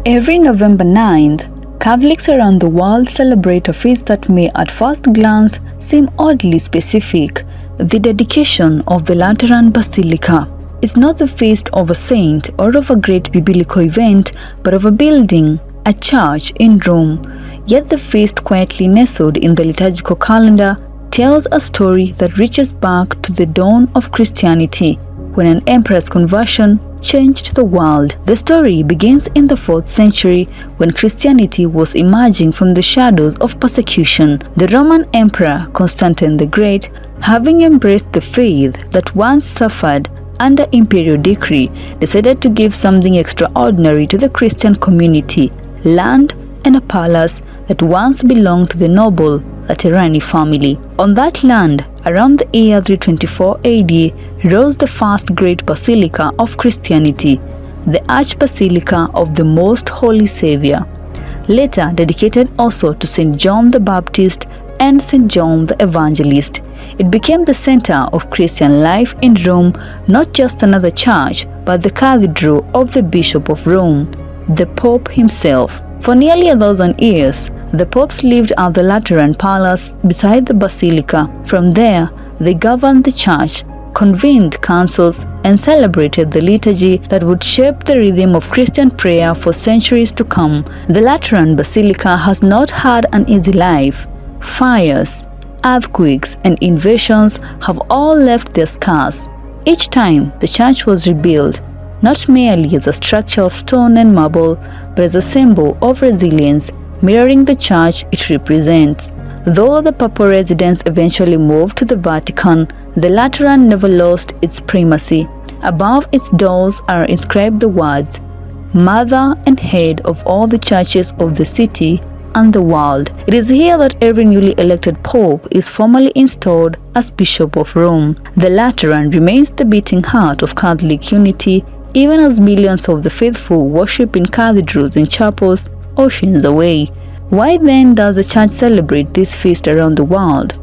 Every November 9th, Catholics around the world celebrate a feast that may at first glance seem oddly specific: the dedication of the Lateran Basilica. It's not the feast of a saint or of a great biblical event, but of a building, a church in Rome. Yet the feast, quietly nestled in the liturgical calendar, tells a story that reaches back to the dawn of Christianity, when an emperor's conversion changed the world. The story begins in the 4th century, when Christianity was emerging from the shadows of persecution. The Roman Emperor Constantine the Great, having embraced the faith that once suffered under imperial decree, decided to give something extraordinary to the Christian community: land and a palace that once belonged to the noble Lateran family. On that land, around the year 324 AD, rose the first great basilica of Christianity, the Archbasilica of the Most Holy Savior, later dedicated also to St. John the Baptist and St. John the Evangelist. It became the center of Christian life in Rome, not just another church, but the cathedral of the Bishop of Rome, the Pope himself. For nearly 1,000 years, the popes lived at the Lateran Palace beside the basilica. From there, they governed the church, convened councils, and celebrated the liturgy that would shape the rhythm of Christian prayer for centuries to come. The Lateran Basilica has not had an easy life. Fires, earthquakes, and invasions have all left their scars. Each time, the church was rebuilt, not merely as a structure of stone and marble, but as a symbol of resilience, mirroring the church it represents. Though the papal residence eventually moved to the Vatican, the Lateran never lost its primacy. Above its doors are inscribed the words, "Mother and head of all the churches of the city and the world." It is here that every newly elected pope is formally installed as Bishop of Rome. The Lateran remains the beating heart of Catholic unity, even as millions of the faithful worship in cathedrals and chapels oceans away. Why then does the church celebrate this feast around the world?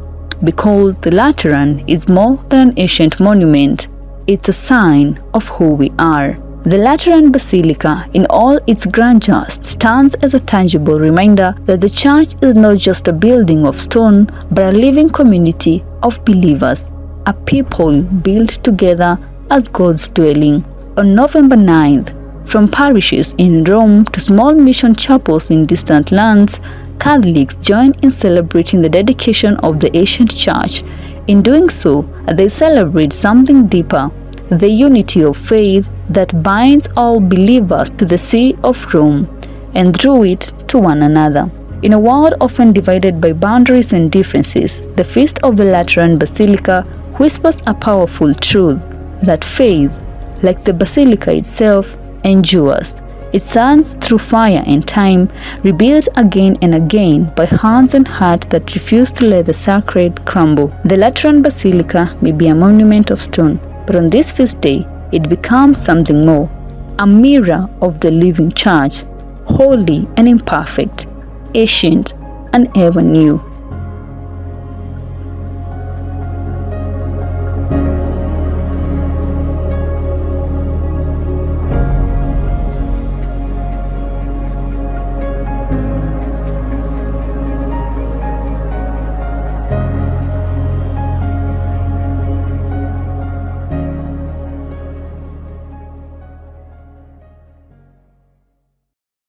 Because the Lateran is more than an ancient monument. It's a sign of who we are. The Lateran Basilica, in all its grandeur, stands as a tangible reminder that the church is not just a building of stone, but a living community of believers, a people built together as God's dwelling. On November 9th, from parishes in Rome to small mission chapels in distant lands, Catholics join in celebrating the dedication of the ancient church. In doing so, they celebrate something deeper: the unity of faith that binds all believers to the See of Rome, and through it to one another. In a world often divided by boundaries and differences, the Feast of the Lateran Basilica whispers a powerful truth: that faith, like the basilica itself, endures. It stands through fire and time, rebuilt again and again by hands and hearts that refuse to let the sacred crumble. The Lateran Basilica may be a monument of stone, but on this feast day, it becomes something more: a mirror of the living church, holy and imperfect, ancient and ever new.